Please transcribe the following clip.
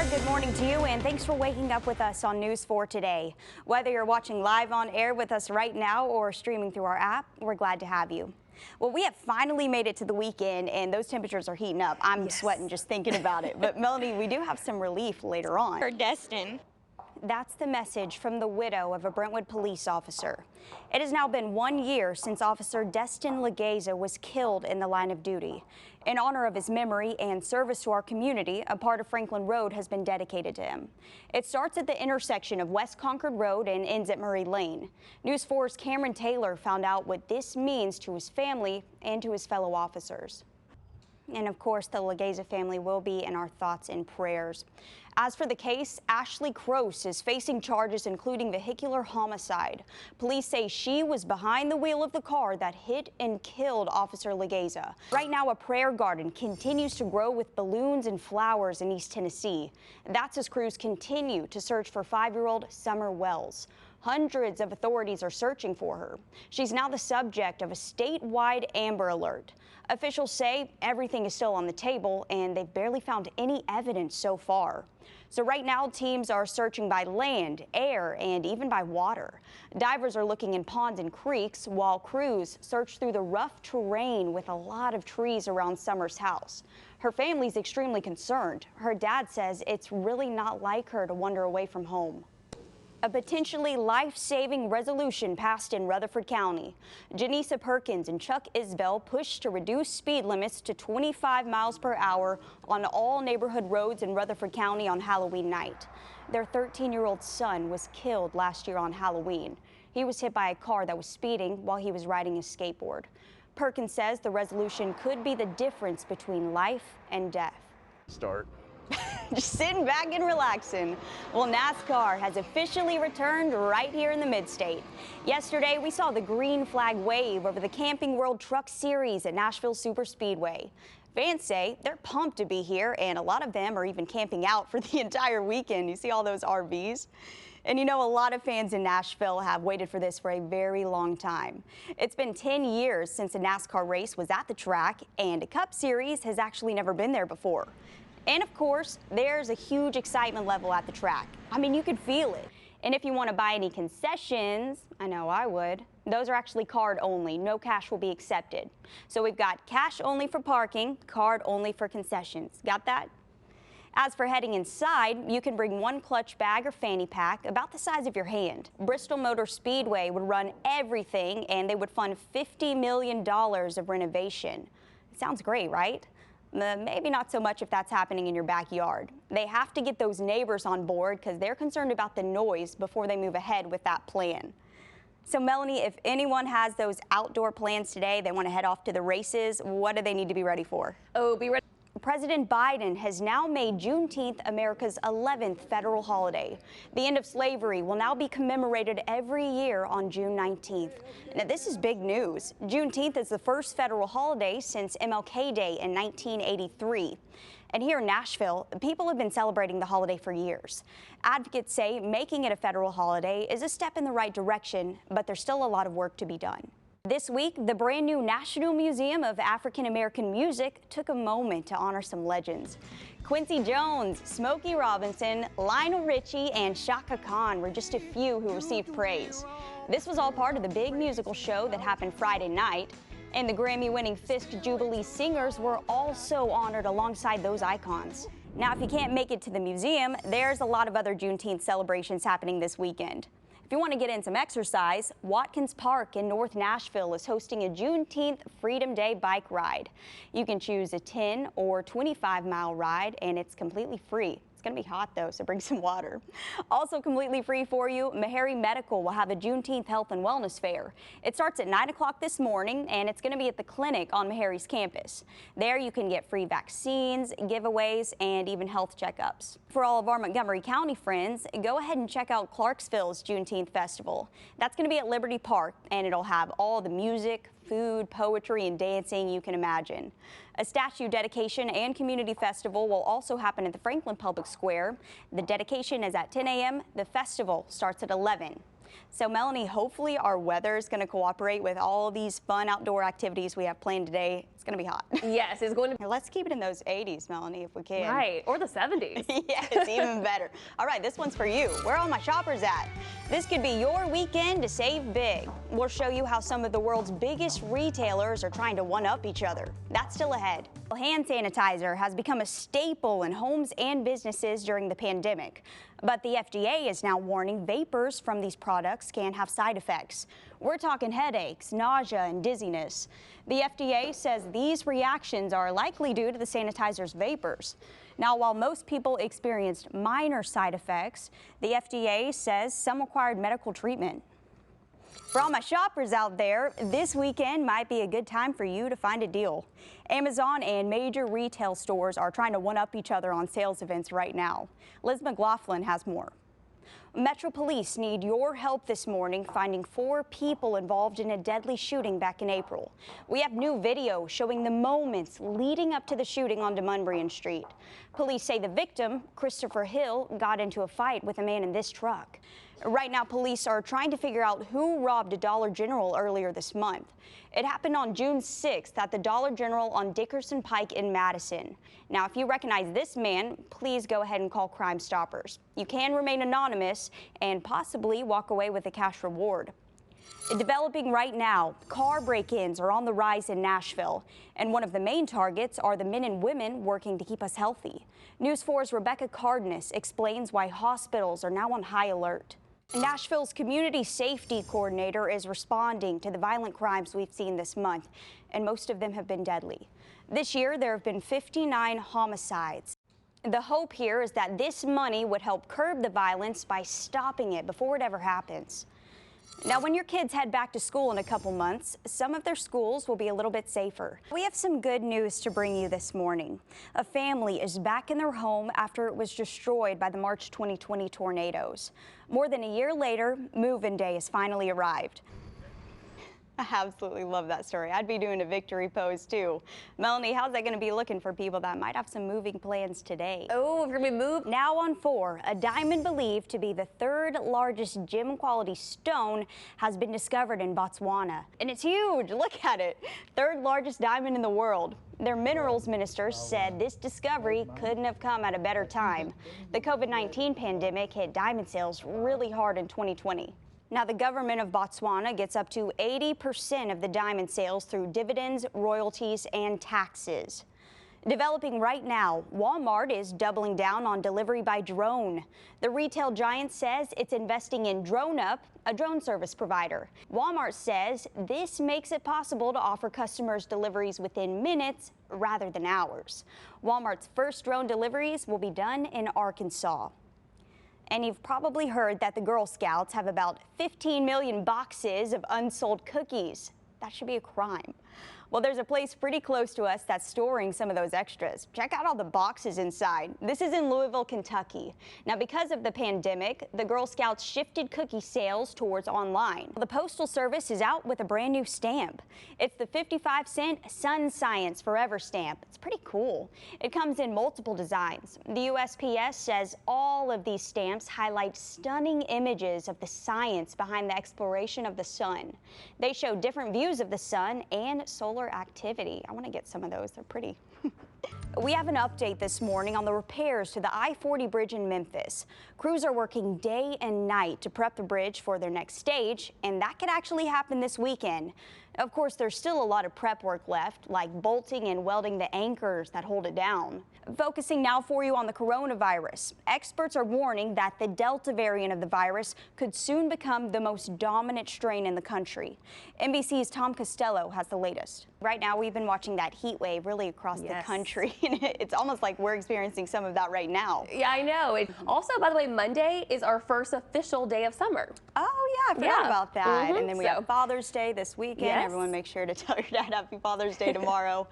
there, good morning to you, and thanks for waking up with us on News 4 today. Whether you're watching live on air with us right now or streaming through our app, we're glad to have you. Well, we have finally made it to the weekend, and those temperatures are heating up. I'm sweating just thinking about it. But Melanie, we do have some relief later on. For DESTIN. That's the message from the widow of a Brentwood police officer. It has now been 1 year since Officer DESTIN LEGIEZA was killed in the line of duty. In honor of his memory and service to our community, a part of Franklin Road has been dedicated to him. It starts at the intersection of West Concord Road and ends at Murray Lane. News 4's Cameron Taylor found out what this means to his family and to his fellow officers. And of course, the LEGIEZA family will be in our thoughts and prayers. As for the case, Ashley Croce is facing charges including vehicular homicide. Police say she was behind the wheel of the car that hit and killed Officer LEGIEZA. Right now, a prayer garden continues to grow with balloons and flowers in East Tennessee. That's as crews continue to search for 5-year-old Summer Wells. Hundreds of authorities are searching for her. She's now the subject of a statewide Amber Alert. Officials say everything is still on the table and they've barely found any evidence so far. So right now, teams are searching by land, air, and even by water. Divers are looking in ponds and creeks while crews search through the rough terrain with a lot of trees around Summer's house. Her family's extremely concerned. Her dad says it's really not like her to wander away from home. A potentially life-saving resolution passed in Rutherford County. Janisa Perkins and Chuck Isbell pushed to reduce speed limits to 25 miles per hour on all neighborhood roads in Rutherford County on Halloween night. Their 13-year-old son was killed last year on Halloween. He was hit by a car that was speeding while he was riding his skateboard. Perkins says the resolution could be the difference between life and death. Just sitting back and relaxing. Well, NASCAR has officially returned right here in the Mid-State. Yesterday, we saw the green flag wave over the Camping World Truck Series at Nashville Superspeedway. Fans say they're pumped to be here, and a lot of them are even camping out for the entire weekend. You see all those RVs? And you know, a lot of fans in Nashville have waited for this for a very long time. It's been 10 years since a NASCAR race was at the track, and a Cup Series has actually never been there before. And of course, there's a huge excitement level at the track. I mean, you could feel it. And if you want to buy any concessions, I know I would, those are actually card only. No cash will be accepted. So we've got cash only for parking, card only for concessions. Got that? As for heading inside, you can bring one clutch bag or fanny pack about the size of your hand. Bristol Motor Speedway would run everything, and they would fund $50 million of renovation. It sounds great, right? Maybe not so much if that's happening in your backyard. They have to get those neighbors on board because they're concerned about the noise before they move ahead with that plan. So Melanie, if anyone has those outdoor plans today, they want to head off to the races, what do they need to be ready for? Oh, be ready. President Biden has now made Juneteenth America's 11th federal holiday. The end of slavery will now be commemorated every year on June 19th. Now, this is big news. Juneteenth is the first federal holiday since MLK Day in 1983. And here in Nashville, people have been celebrating the holiday for years. Advocates say making it a federal holiday is a step in the right direction, but there's still a lot of work to be done. This week, the brand new National Museum of African American Music took a moment to honor some legends. Quincy Jones, Smokey Robinson, Lionel Richie, and Chaka Khan were just a few who received praise. This was all part of the big musical show that happened Friday night, and the Grammy-winning Fisk Jubilee singers were also honored alongside those icons. Now, if you can't make it to the museum, there's a lot of other Juneteenth celebrations happening this weekend. If you want to get in some exercise, Watkins Park in North Nashville is hosting a Juneteenth Freedom Day bike ride. You can choose a 10 or 25-mile ride, and it's completely free. It's going to be hot, though, so bring some water. Also completely free for you, Meharry Medical will have a Juneteenth Health and Wellness Fair. It starts at 9 o'clock this morning, and it's going to be at the clinic on Meharry's campus. There you can get free vaccines, giveaways, and even health checkups. For all of our Montgomery County friends, go ahead and check out Clarksville's Juneteenth Festival. That's going to be at Liberty Park, and it'll have all the music, food, poetry, and dancing you can imagine. A statue dedication and community festival will also happen at the Franklin Public Square. The dedication is at 10 a.m. The festival starts at 11. So Melanie, hopefully our weather is going to cooperate with all of these fun outdoor activities we have planned today. It's gonna be hot. Yes, it's going to. Let's keep it in those 80s, Melanie, if we can. Right, or the 70s. Yes, even better. All right, this one's for you. Where are all my shoppers at? This could be your weekend to save big. We'll show you how some of the world's biggest retailers are trying to one-up each other. That's still ahead. Hand sanitizer has become a staple in homes and businesses during the pandemic. But the FDA is now warning vapors from these products can have side effects. We're talking headaches, nausea, and dizziness. The FDA says these reactions are likely due to the sanitizer's vapors. Now, while most people experienced minor side effects, the FDA says some required medical treatment. For all my shoppers out there, this weekend might be a good time for you to find a deal. Amazon and major retail stores are trying to one-up each other on sales events right now. Liz McLaughlin has more. Metro Police need your help this morning finding 4 people involved in a deadly shooting back in April. We have new video showing the moments leading up to the shooting on DeMonareuun Street. Police say the victim, Christopher Hill, got into a fight with a man in this truck. Right now, police are trying to figure out who robbed a Dollar General earlier this month. It happened on June 6th at the Dollar General on Dickerson Pike in Madison. Now, if you recognize this man, please go ahead and call Crime Stoppers. You can remain anonymous and possibly walk away with a cash reward. Developing right now, car break-ins are on the rise in Nashville, and one of the main targets are the men and women working to keep us healthy. News 4's Rebecca Cardenas explains why hospitals are now on high alert. Nashville's community safety coordinator is responding to the violent crimes we've seen this month, and most of them have been deadly. This year, there have been 59 homicides. The hope here is that this money would help curb the violence by stopping it before it ever happens. Now, when your kids head back to school in a couple months, some of their schools will be a little bit safer. We have some good news to bring you this morning. A family is back in their home after it was destroyed by the March 2020 tornadoes. More than a year later, move-in day has finally arrived. I absolutely love that story. I'd be doing a victory pose too. Melanie, how's that going to be looking for people that might have some moving plans today? Oh, we're going to be moved. Now on 4, a diamond believed to be the 3rd largest gem quality stone has been discovered in Botswana. And it's huge. Look at it. 3rd largest diamond in the world. Their minerals minister said this discovery couldn't have come at a better time. The COVID-19 pandemic hit diamond sales really hard in 2020. Now, the government of Botswana gets up to 80% of the diamond sales through dividends, royalties, and taxes. Developing right now, Walmart is doubling down on delivery by drone. The retail giant says it's investing in DroneUp, a drone service provider. Walmart says this makes it possible to offer customers deliveries within minutes rather than hours. Walmart's first drone deliveries will be done in Arkansas. And you've probably heard that the Girl Scouts have about 15 million boxes of unsold cookies. That should be a crime. Well, there's a place pretty close to us that's storing some of those extras. Check out all the boxes inside. This is in Louisville, Kentucky. Now, because of the pandemic, the Girl Scouts shifted cookie sales towards online. The Postal Service is out with a brand new stamp. It's the 55-cent Sun Science Forever stamp. It's pretty cool. It comes in multiple designs. The USPS says all of these stamps highlight stunning images of the science behind the exploration of the sun. They show different views of the sun and solar activity. I want to get some of those. They're pretty. We have an update this morning on the repairs to the I-40 bridge in Memphis. Crews are working day and night to prep the bridge for their next stage, and that could actually happen this weekend. Of course, there's still a lot of prep work left, like bolting and welding the anchors that hold it down. Focusing now for you on the coronavirus. Experts are warning that the Delta variant of the virus could soon become the most dominant strain in the country. NBC's Tom Costello has the latest. Right now, we've been watching that heat wave really across the country. It's almost like we're experiencing some of that right now. Yeah, I know. Also, by the way, Monday is our first official day of summer. Oh, yeah, I forgot about that. And then we have Father's Day this weekend. Everyone make sure to tell your dad Happy Father's Day tomorrow.